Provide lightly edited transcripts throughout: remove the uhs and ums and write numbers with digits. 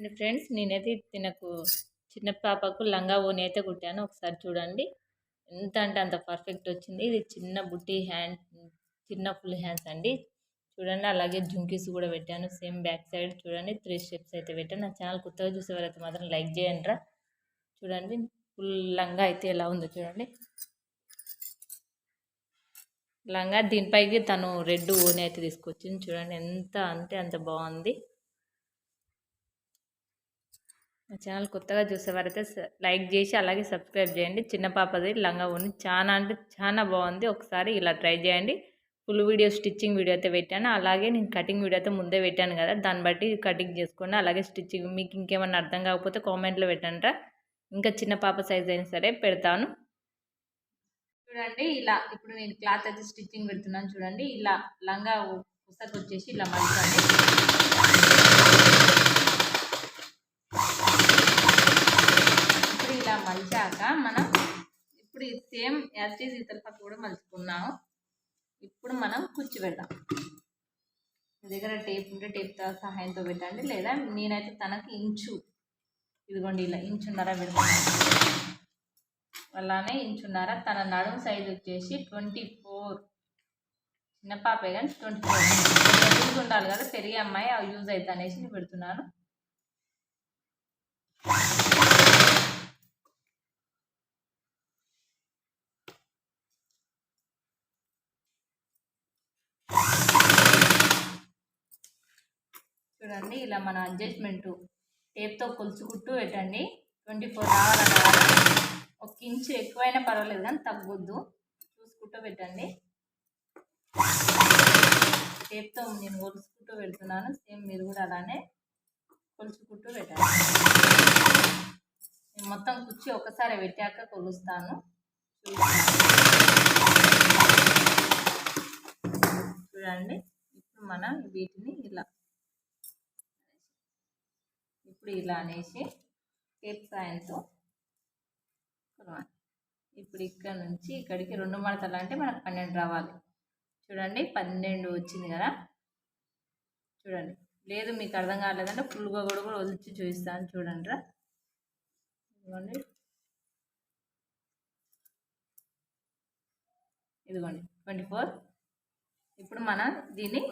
And friends నేనైతే తినకు చిన్న పాపకు లంగా ఓని అయితే కుట్టాను. ఒకసారి చూడండి ఎంత అంటే అంత పర్ఫెక్ట్ వచ్చింది. ఇది చిన్న బుట్టి హ్యాండ్, చిన్న ఫుల్ హ్యాండ్స్ అండి. చూడండి అలాగే జుంకీస్ కూడా పెట్టాను. సేమ్ బ్యాక్ సైడ్ చూడండి 3 స్టెప్స్ అయితే పెట్టాను. నా ఛానల్ కొత్తగా చూసేవారైతే మాత్రం లైక్ చేయండి రా. చూడండి ఫుల్ లంగా అయితే ఎలా ఉందో చూడండి. లంగా దీనిపైకి తను రెడ్ ఓని అయితే తీసుకొచ్చింది. చూడండి ఎంత అంటే అంత బాగుంది. నా ఛానల్ కొత్తగా చూసేవారైతే లైక్ చేసి అలాగే సబ్స్క్రైబ్ చేయండి. చిన్న పాపది లంగా ఓని చాలా అంటే చాలా బాగుంది. ఒకసారి ఇలా ట్రై చేయండి. ఫుల్ వీడియో స్టిచ్చింగ్ వీడియో అయితే పెట్టాను. అలాగే నేను కటింగ్ వీడియో అయితే ముందే పెట్టాను కదా, దాన్ని బట్టి కటింగ్ చేసుకోండి. అలాగే స్టిచ్చింగ్ మీకు ఇంకేమన్నా అర్థం కాకపోతే కామెంట్లో పెట్టండి. ఇంకా చిన్న పాప సైజ్ అయినా సరే పెడతాను. చూడండి ఇలా ఇప్పుడు నేను క్లాత్ అయితే స్టిచ్చింగ్ పెడుతున్నాను. చూడండి ఇలా లంగా పుస్తకం వచ్చేసి ఇలా మలచండి. ఇప్పుడు ఇలా మలిచాక మనం ఇప్పుడు సేమ్ యాస్టీజ్ ఇతర పక్క కూడా మలుచుకున్నాము. ఇప్పుడు మనం కుర్చీ పెడదాం. మీ దగ్గర టేప్ ఉంటే టేప్ సహాయంతో పెట్టండి, లేదా నేనైతే తనకి ఇంచు, ఇదిగోండి ఇలా ఇంచున్నర పెడతాను. అలానే ఇంచున్నర. తన నడుము సైజ్ వచ్చేసి 24. చిన్న పాపే కానీ 24 ఉండాలి కదా, పెరిగే అమ్మాయి యూజ్ అవుతుంది అనేసి నేను పెడుతున్నాను. చూడండి ఇలా మన అడ్జస్ట్మెంట్ టేప్తో కొలుచుకుంటూ పెట్టండి. 24 రావాలన్నారు. 1 ఇంచు ఎక్కువైనా పర్వాలేదు కానీ తగ్గొద్దు, చూసుకుంటూ పెట్టండి. టేప్తో నేను కొలుచుకుంటూ పెడుతున్నాను. సేమ్ మీరు కూడా అలానే కొలుచుకుంటూ పెట్టండి. నేను మొత్తం కుర్చీ ఒకసారి పెట్టాక కొలుస్తాను. చూడండి ఇప్పుడు మనం వీటిని ఇలా ఇలా అనేసి టేప్ సాయంతో ఇప్పుడు ఇక్కడ నుంచి ఇక్కడికి 2 మడతలు అంటే మనకు 12 రావాలి. చూడండి 12 వచ్చింది కదా. చూడండి లేదు మీకు అర్థం కాలేదంటే ఫుల్గా కూడా వదిలిచి చూపిస్తాను. చూడండి రా, ఇదిగోండి ఇదిగోండి 24. ఇప్పుడు మనం దీన్ని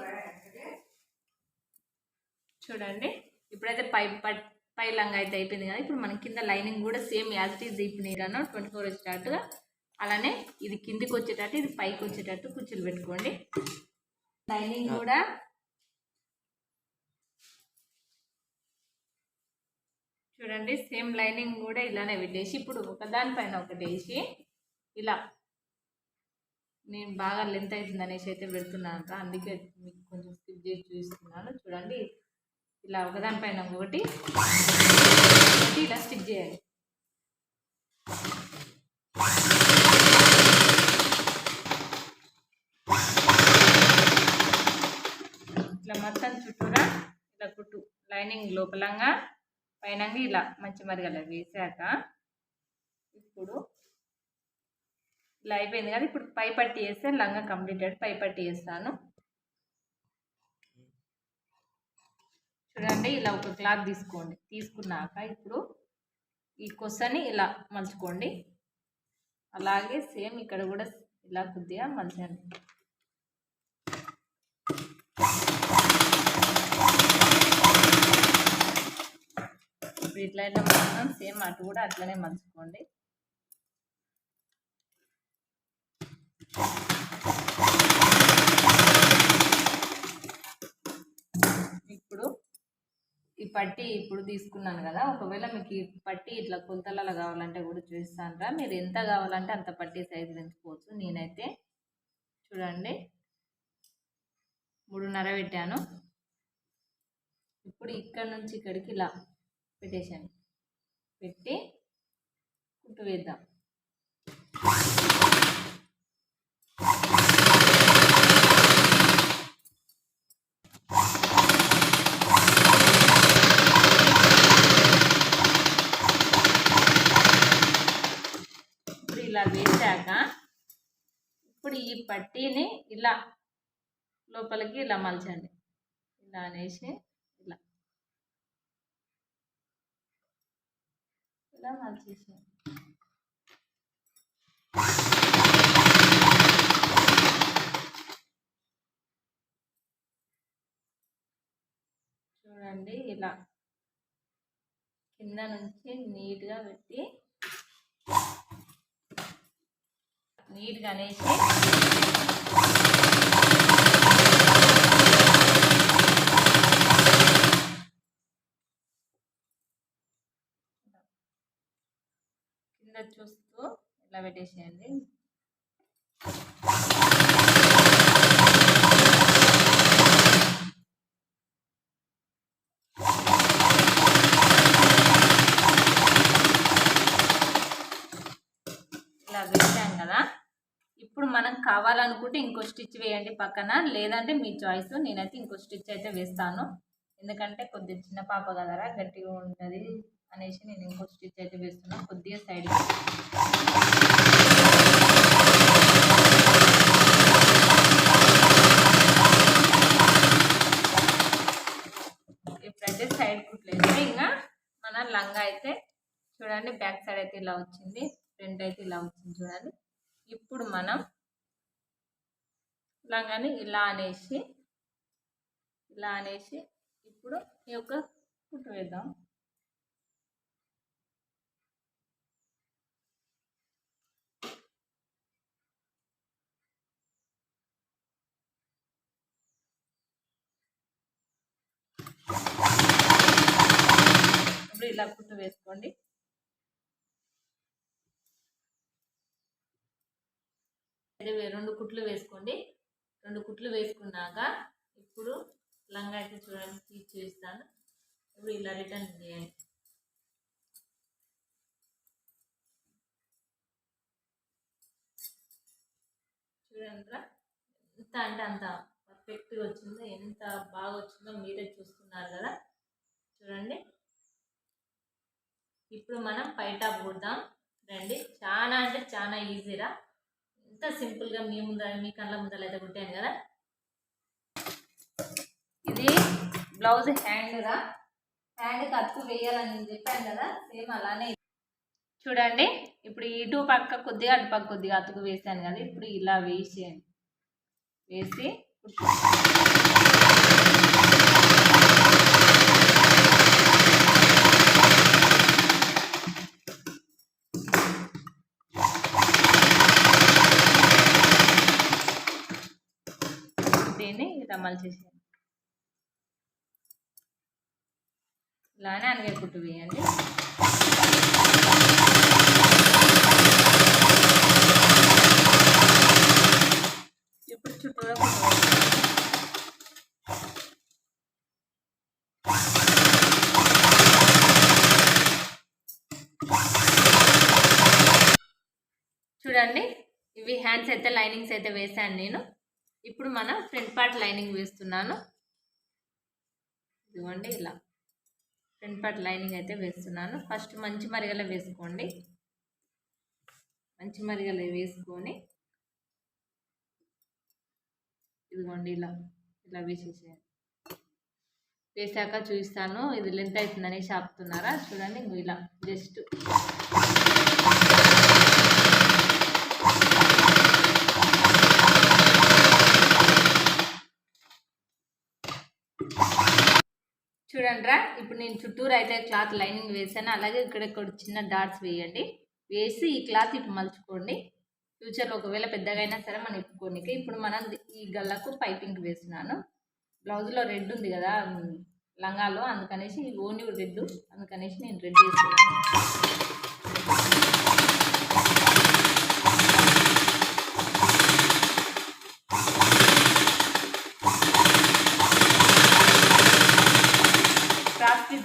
చూడండి ఇప్పుడైతే పై లంగా అయితే అయిపోయింది కదా. ఇప్పుడు మన కింద లైనింగ్ కూడా సేమ్ యాజ్ ఇట్ ఈజ్ ఇప్పుడు నేను 24 వచ్చేటట్టుగా, అలానే ఇది కిందికి వచ్చేటట్టు ఇది పైకి వచ్చేటట్టు కుర్చీలు పెట్టుకోండి. లైనింగ్ కూడా చూడండి సేమ్ లైనింగ్ కూడా ఇలానే పెట్టేసి ఇప్పుడు ఒకదానిపైన ఒకటి వేసి ఇలా, నేను బాగా లెంత్ అవుతుంది అనేసి అయితే పెడుతున్నాను, అందుకే మీకు కొంచెం స్కిప్ చేసి చూపిస్తున్నాను. చూడండి ఇలా ఒకదానిపైన ఒకటి ఇలా స్టిచ్ చేయాలి. ఇట్లా మొత్తం చుట్టూరా ఇలా కుట్టు లైనింగ్ లోపలంగా పైన ఇలా మంచి మరిగల వేసాక ఇప్పుడు ఇలా అయిపోయింది కదా. ఇప్పుడు పై పట్టి వేస్తే లంగా కంప్లీటెడ్. పై పట్టి వేస్తాను. చూడండి ఇలా ఒక క్లాత్ తీసుకోండి. తీసుకున్నాక ఇప్పుడు ఈ కొసని ఇలా మలుచుకోండి. అలాగే సేమ్ ఇక్కడ కూడా ఇలా కొద్దిగా మలచండి. ఇప్పుడు ఇట్లా ఇట్లా మనం సేమ్ అటు కూడా అట్లనే మలుచుకోండి. ఇప్పుడు ఈ పట్టి ఇప్పుడు తీసుకున్నాను కదా, ఒకవేళ మీకు ఈ పట్టి ఇట్లా కొలతలలో కావాలంటే కూడా చూపిస్తాను రా. మీరు ఎంత కావాలంటే అంత పట్టి సైజు పెంచుకోవచ్చు. నేనైతే చూడండి 3.5 పెట్టాను. ఇప్పుడు ఇక్కడ నుంచి ఇక్కడికి ఇలా పెట్టేసాను. పెట్టి కుట్టు వేద్దాం. ఇలా వేసాక ఇప్పుడు ఈ పట్టీని ఇలా లోపలికి ఇలా మలచండి. ఇలా అనేసి ఇలా ఇలా మలిచేసాను. చూడండి ఇలా కింద నుంచి నీట్గా పెట్టి నీట్గా అనేసి కింద చూస్తూ ఇలా పెట్టేసేయండి. ఇలా వేసాం కదా. ఇప్పుడు మనం కావాలనుకుంటే ఇంకో స్టిచ్ వేయండి పక్కన, లేదంటే మీ చాయిస్. నేనైతే ఇంకో స్టిచ్ అయితే వేస్తాను, ఎందుకంటే కొద్దిగా చిన్న పాప కదరా గట్టిగా ఉంటుంది అనేసి నేను ఇంకో స్టిచ్ అయితే వేస్తున్నాను కొద్దిగా సైడ్కి. ఇప్పుడైతే సైడ్ కుట్లేదు. ఇంకా మన లంగా అయితే చూడండి బ్యాక్ సైడ్ అయితే ఇలా వచ్చింది, ఫ్రంట్ అయితే ఇలా వచ్చింది చూడండి. ఇప్పుడు మనం లంగాని ఇలా అనేసి ఇప్పుడు ఈ యొక్క కుట్టు వేద్దాం. ఇప్పుడు ఇలా కుట్టు వేసుకోండి. రెండు కుట్లు వేసుకోండి. రెండు కుట్లు వేసుకున్నాక ఇప్పుడు లంగా అయితే చూడండి తీసి చూపిస్తాను. ఇప్పుడు ఇలా రిటర్న్ చేయండి. చూడండి ఎంత అంటే అంత పర్ఫెక్ట్గా వచ్చిందో, ఎంత బాగా వచ్చిందో మీరే చూస్తున్నారు కదా. చూడండి ఇప్పుడు మనం పైటాప్ కుడదాం రండి. చాలా అంటే చాలా ఈజీరా, ఎంత సింపుల్గా మీ కళ్ళ ముందర అయితే కుట్టాను కదా. ఇది బ్లౌజ్ హ్యాండ్రా, హ్యాండ్కి అతుకు వేయాలని నేను చెప్పాను కదా, సేమ్ అలానే. చూడండి ఇప్పుడు ఇటు పక్క కొద్దిగా అటు పక్క కొద్దిగా అతుకు వేసాను కదా. ఇప్పుడు ఇలా వేసేయండి, వేసి దీన్ని ఇలా మలిచేసేయండి. ఇలానే అనగే కుట్టు వేయండి. ఇప్పుడు చుట్టూరా చూడండి ఇవి హ్యాండ్స్ అయితే లైనింగ్స్ అయితే వేసాను నేను. ఇప్పుడు మన ఫ్రంట్ పార్ట్ లైనింగ్ వేస్తున్నాను. ఇదిగోండి ఇలా ఫ్రంట్ పార్ట్ లైనింగ్ అయితే వేస్తున్నాను. ఫస్ట్ మంచి మరిగల వేసుకోండి. మంచి మరిగల వేసుకొని ఇదిగోండి ఇలా ఇలా వేసేసేయండి. వేసాక చూపిస్తాను ఇది లెంత్ అవుతుందని ఆపుతున్నారా. చూడండి ఇలా జస్ట్ చూడండిరా. ఇప్పుడు నేను చుట్టూరు అయితే క్లాత్ లైనింగ్ వేసాను. అలాగే ఇక్కడ చిన్న డాట్స్ వేయండి. వేసి ఈ క్లాత్ ఇటు మలుచుకోండి. ఫ్యూచర్లో ఒకవేళ పెద్దగా అయినా సరే మనం ఇప్పుకోనికి. ఇప్పుడు మనం ఈ గల్లకు పైపింగ్ వేస్తున్నాను. బ్లౌజ్లో రెడ్ ఉంది కదా లంగాలో, అందుకనేసి ఓన్లీ రెడ్, అందుకనేసి నేను రెడ్ వేస్తున్నాను.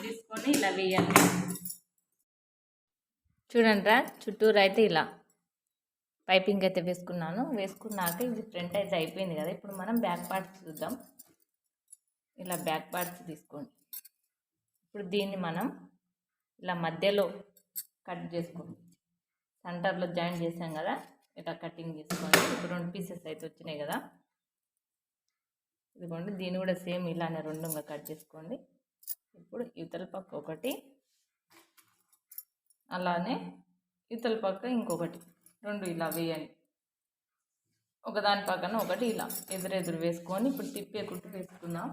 తీసుకొని ఇలా వేయండి. చూడండిరా చుట్టూరు అయితే ఇలా పైపింగ్ అయితే వేసుకున్నాను. వేసుకున్నాక ఇది ఫ్రంట్ అయితే అయిపోయింది కదా. ఇప్పుడు మనం బ్యాక్ పార్ట్స్ చూద్దాం. ఇలా బ్యాక్ పార్ట్స్ తీసుకోండి. ఇప్పుడు దీన్ని మనం ఇలా మధ్యలో కట్ చేసుకోండి. సెంటర్లో జాయిన్ చేసాం కదా, ఇలా కటింగ్ చేసుకోండి. ఇప్పుడు 2 పీసెస్ అయితే వచ్చినాయి కదా. ఇదిగోండి దీన్ని కూడా సేమ్ ఇలానే రెండుగా కట్ చేసుకోండి. ఇప్పుడు ఇవతల పక్క ఒకటి, అలానే ఇతల పక్క ఇంకొకటి 2 ఇలా వేయండి. ఒకదాని పక్కన ఒకటి ఇలా ఎదురెదురు వేసుకొని ఇప్పుడు తిప్పే కుట్టు వేసుకుందాం.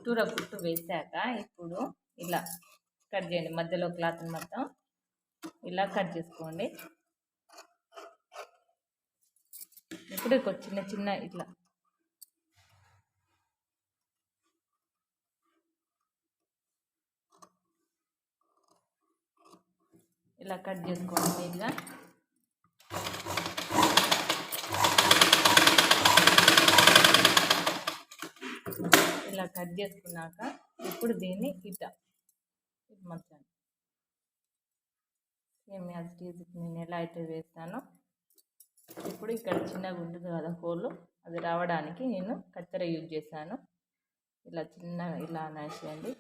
చుట్టూరా కుట్టు వేసాక ఇప్పుడు ఇలా కట్ చేయండి. మధ్యలో క్లాత్ మొత్తం ఇలా కట్ చేసుకోండి. ఇప్పుడు చిన్న చిన్న ఇట్లా ఇలా కట్ చేసుకోండి నీట్గా. ఇలా కట్ చేసుకున్నాక ఇప్పుడు దీన్ని ఇట్లా మర్చండి. సేమ్ యాజ్ ఇట్ ఈజ్ నేను ఎలా అయితే వేస్తానో ఇప్పుడు ఇక్కడ చిన్నగా ఉంటుంది కదా హోల్, అది రావడానికి నేను కత్తెర యూజ్ చేశాను. ఇలా చిన్నగా ఇలా అనేసేయండి.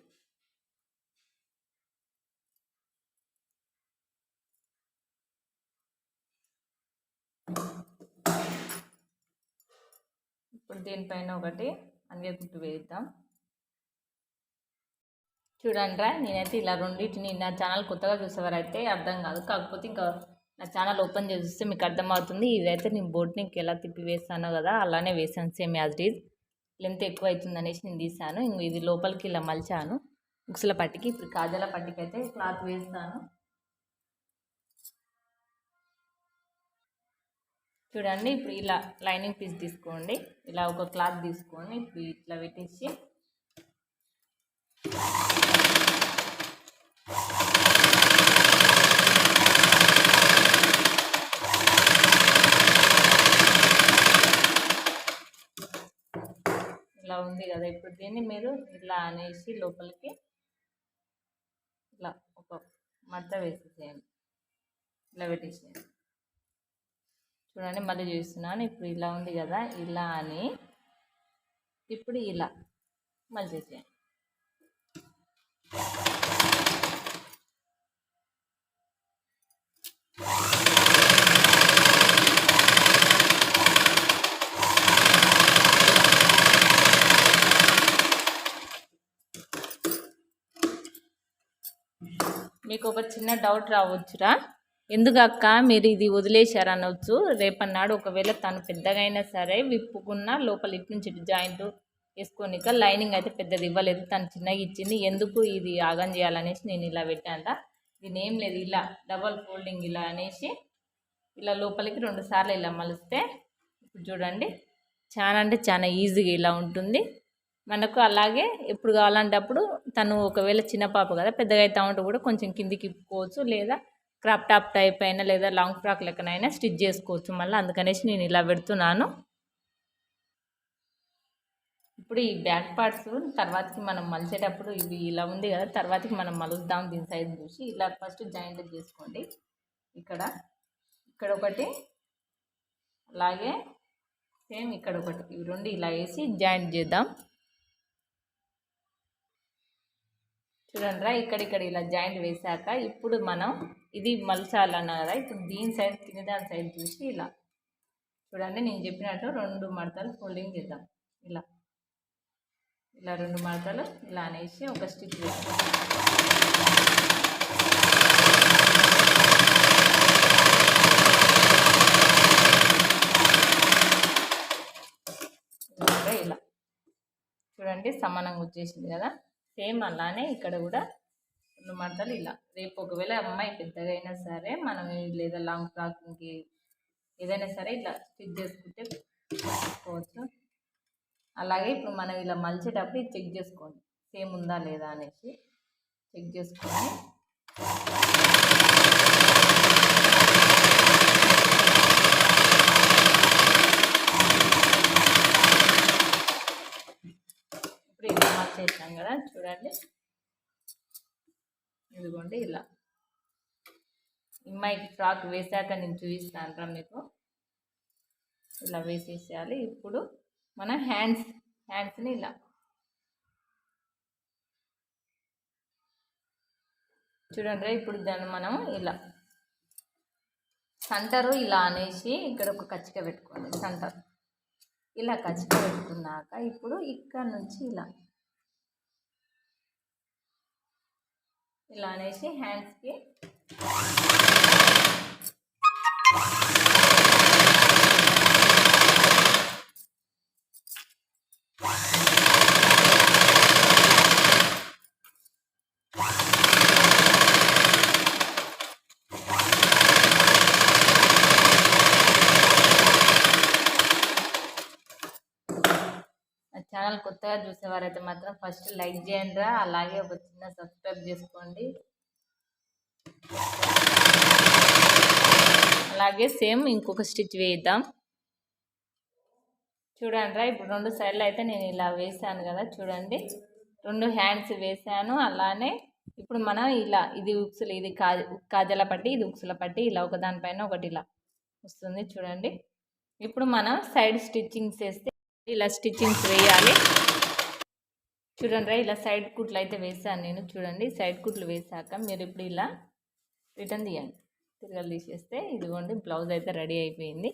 ఇప్పుడు దీనిపైన ఒకటి అంగే కుట్టు వేద్దాం. చూడండి నేనైతే ఇలా రెండింటిని, నా ఛానల్ కొత్తగా చూసేవారైతే అర్థం కాదు, కాకపోతే ఇంకా నా ఛానల్ ఓపెన్ చేసి చూస్తే మీకు అర్థమవుతుంది. ఇదైతే నేను బోట్నికి ఎలా తిప్పి వేస్తానో కదా అలానే వేసాను, same as it is. Length ఎక్కువ అవుతుంది అనేసి నేను తీసాను. ఇంక ఇది లోపలికి ఇలా మలిచాను ఉక్సుల పట్టికి. ఇప్పుడు కాజాల పట్టికి అయితే క్లాత్ వేస్తాను. చూడండి ఇప్పుడు ఇలా లైనింగ్ పీస్ తీసుకోండి. ఇలా ఒక క్లాత్ తీసుకొని ఇప్పుడు ఇట్లా పెట్టేసి ఇలా ఉంది కదా. ఇప్పుడు దీన్ని మీరు ఇలా అనేసి లోపలికి ఇలా ఒక మడత వేసేసేయండి. ఇలా పెట్టేసేయండి. చూడండి మళ్ళీ చూస్తున్నాను. ఇప్పుడు ఇలా ఉంది కదా, ఇలా అని ఇప్పుడు ఇలా మళ్ళీ చేసేయండి. మీకు ఒక చిన్న డౌట్ రావచ్చురా, ఎందుకు అక్క మీరు ఇది వదిలేశారనవచ్చు. రేపన్నాడు ఒకవేళ తను పెద్దగా అయినా సరే విప్పుకున్న లోపల ఇటు నుంచి ఇటు జాయింట్ వేసుకోనిక లైనింగ్ అయితే పెద్దది ఇవ్వలేదు, తను చిన్నగా ఇచ్చింది, ఎందుకు ఇది ఆగం చేయాలనేసి నేను ఇలా పెట్టానంట. దీని ఏం లేదు, ఇలా డబల్ ఫోల్డింగ్ ఇలా అనేసి ఇలా లోపలికి 2 సార్లు ఇలా మలిస్తే ఇప్పుడు చూడండి చాలా అంటే చాలా ఈజీగా ఇలా ఉంటుంది మనకు. అలాగే ఎప్పుడు కావాలంటే అప్పుడు తను ఒకవేళ చిన్న పాప కదా, పెద్దగా అవుతా ఉంటే కూడా కొంచెం కిందికి ఇప్పుకోవచ్చు, లేదా క్రాప్ టాప్ టైప్ అయినా లేదా లాంగ్ ఫ్రాక్ లెక్కనైనా స్టిచ్ చేసుకోవచ్చు మళ్ళీ. అందుకనేసి నేను ఇలా పెడుతున్నాను. ఇప్పుడు ఈ బ్యాక్ పార్ట్స్ తర్వాతకి మనం మలిచేటప్పుడు ఇవి ఇలా ఉంది కదా, తర్వాతకి మనం మలుద్దాం దీని సైజ్ చూసి. ఇలా ఫస్ట్ జాయింట్ చేసుకోండి. ఇక్కడ ఒకటి, అలాగే సేమ్ ఇక్కడ ఒకటి, ఇవి 2 ఇలా వేసి జాయింట్ చేద్దాం. చూడండి ఇక్కడ ఇలా జాయింట్ వేసాక ఇప్పుడు మనం ఇది మలచాలన్నా కదా, ఇప్పుడు దీని సైడ్ కింద దాని సైడ్ చూసి ఇలా చూడండి నేను చెప్పినట్టు 2 మడతలు ఫోల్డింగ్ చేద్దాం. ఇలా 2 మడతలు ఇలా అనేసి ఒక స్టిచ్ వేస్తాం. ఇలా చూడండి సమానంగా వచ్చేసింది కదా. సేమ్ అలానే ఇక్కడ కూడా 2 మడతలు ఇలా. రేపు ఒకవేళ అమ్మాయి పెద్దగా అయినా సరే మనం లేదా లాంగ్ ఫ్రాక్కి ఏదైనా సరే ఇట్లా స్టిచ్ చేసుకుంటే చేసుకోవచ్చు. అలాగే ఇప్పుడు మనం ఇలా మలిచేటప్పుడు ఇది చెక్ చేసుకోండి సేమ్ ఉందా లేదా అనేసి. చెక్ చేసుకొని ఇప్పుడు ఇలా మలిచేసాం కదా చూడండి. ఇదిగోండి ఇలా ఈ అమ్మాయికి ఫ్రాక్ వేసాక నేను చూపిస్తాను మీకు. ఇలా వేసేసేయాలి. ఇప్పుడు మన హ్యాండ్స్ని ఇలా చూడండి. ఇప్పుడు దాన్ని మనం ఇలా సెంటరు ఇలా అనేసి ఇక్కడ ఒక కచ్చిక పెట్టుకోండి. సెంటర్ ఇలా కచ్చిక పెట్టుకున్నాక ఇప్పుడు ఇక్కడ నుంచి ఇలా అనేసి హ్యాండ్స్కి ఛానల్ కొత్తగా చూసేవారైతే మాత్రం ఫస్ట్ లైక్ చేయండి, అలాగే ఒక చిన్న సబ్స్క్రైబ్ చేసుకోండి. అలాగే సేమ్ ఇంకొక స్టిచ్ వేద్దాం. చూడండి ఇప్పుడు 2 సైడ్లు అయితే నేను ఇలా వేసాను కదా, చూడండి 2 హ్యాండ్స్ వేసాను. అలానే ఇప్పుడు మనం ఇలా ఇది ఉక్సులు, ఇది కాజల పట్టి, ఇది ఉక్సుల పట్టి, ఇలా ఒక దానిపైన ఒకటి ఇలా వస్తుంది చూడండి. ఇప్పుడు మనం సైడ్ స్టిచ్చింగ్స్ వేస్తే ఇలా స్టిచ్చింగ్స్ వేయాలి. చూడండి ఇలా సైడ్ కుట్లు అయితే వేసాను నేను. చూడండి సైడ్ కుట్లు వేసాక మీరు ఇప్పుడు ఇలా రిటర్న్ తీయండి. తిరగలు తీసేస్తే ఇదిగోండి బ్లౌజ్ అయితే రెడీ అయిపోయింది.